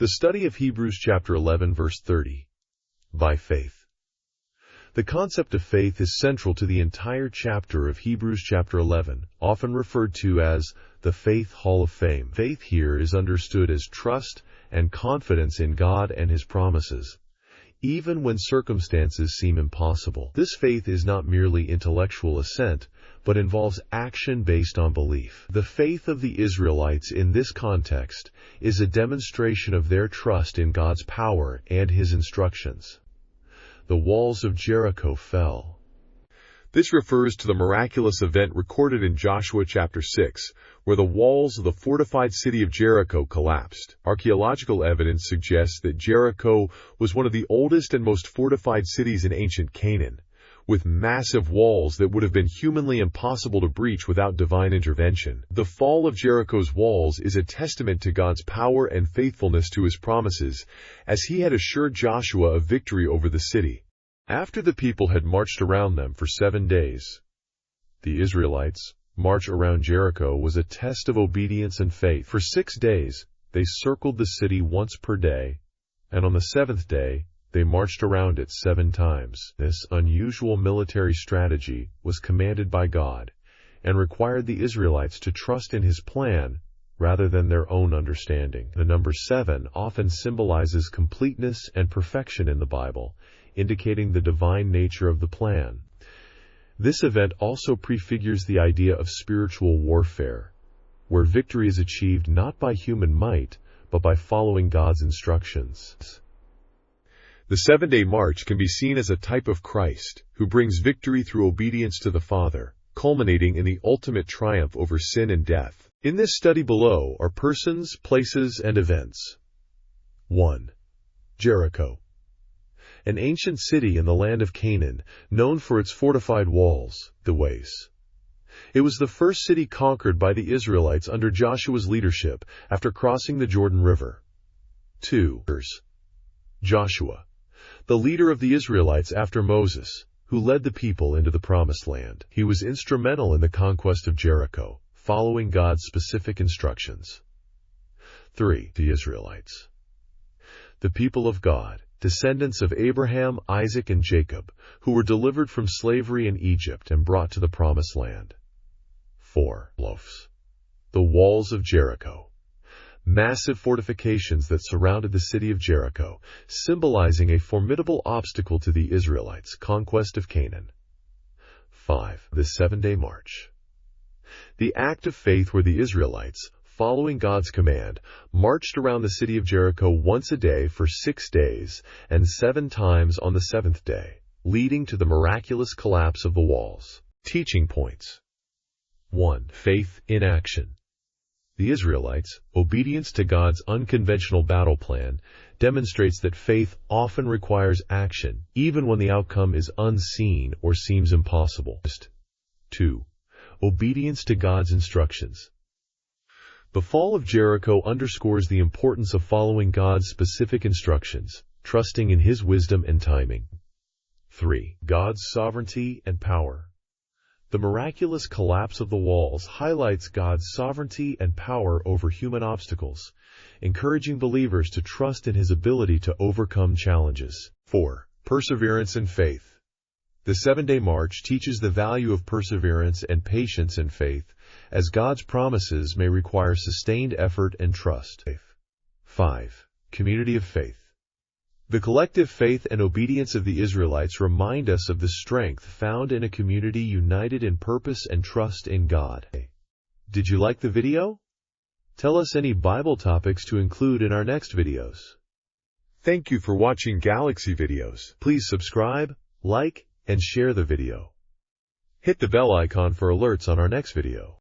The study of Hebrews chapter 11 verse 30. By faith. The concept of faith is central to the entire chapter of Hebrews chapter 11, often referred to as the Faith Hall of Fame. Faith here is understood as trust and confidence in God and His promises, even when circumstances seem impossible. This faith is not merely intellectual assent, but involves action based on belief. The faith of the Israelites in this context is a demonstration of their trust in God's power and His instructions. The walls of Jericho fell. This refers to the miraculous event recorded in Joshua chapter 6, where the walls of the fortified city of Jericho collapsed. Archaeological evidence suggests that Jericho was one of the oldest and most fortified cities in ancient Canaan, with massive walls that would have been humanly impossible to breach without divine intervention. The fall of Jericho's walls is a testament to God's power and faithfulness to His promises, as He had assured Joshua of victory over the city. After the people had marched around them for 7 days, the Israelites' march around Jericho was a test of obedience and faith. For 6 days, they circled the city once per day, and on the 7th day, they marched around it 7 times. This unusual military strategy was commanded by God and required the Israelites to trust in His plan rather than their own understanding. The number 7 often symbolizes completeness and perfection in the Bible, indicating the divine nature of the plan. This event also prefigures the idea of spiritual warfare, where victory is achieved not by human might, but by following God's instructions. The 7-day march can be seen as a type of Christ, who brings victory through obedience to the Father, culminating in the ultimate triumph over sin and death. In this study below are persons, places, and events. 1. Jericho. An ancient city in the land of Canaan, known for its fortified walls, the ways. It was the first city conquered by the Israelites under Joshua's leadership after crossing the Jordan River. 2. Joshua, the leader of the Israelites after Moses, who led the people into the Promised Land. He was instrumental in the conquest of Jericho, following God's specific instructions. 3. The Israelites. The people of God, descendants of Abraham, Isaac, and Jacob, who were delivered from slavery in Egypt and brought to the Promised Land. 4. The walls of Jericho. Massive fortifications that surrounded the city of Jericho, symbolizing a formidable obstacle to the Israelites' conquest of Canaan. 5. The 7-day march. The act of faith where the Israelites, following God's command, marched around the city of Jericho once a day for 6 days and 7 times on the 7th day, leading to the miraculous collapse of the walls. Teaching points. 1. Faith in action. The Israelites' obedience to God's unconventional battle plan demonstrates that faith often requires action, even when the outcome is unseen or seems impossible. 2. Obedience to God's instructions. The fall of Jericho underscores the importance of following God's specific instructions, trusting in His wisdom and timing. 3. God's sovereignty and power. The miraculous collapse of the walls highlights God's sovereignty and power over human obstacles, encouraging believers to trust in His ability to overcome challenges. 4. Perseverance and faith. The 7-day march teaches the value of perseverance and patience in faith, as God's promises may require sustained effort and trust. 5. Community of faith. The collective faith and obedience of the Israelites remind us of the strength found in a community united in purpose and trust in God. Did you like the video? Tell us any Bible topics to include in our next videos. Thank you for watching Galaxy Videos. Please subscribe, like, and share the video. Hit the bell icon for alerts on our next video.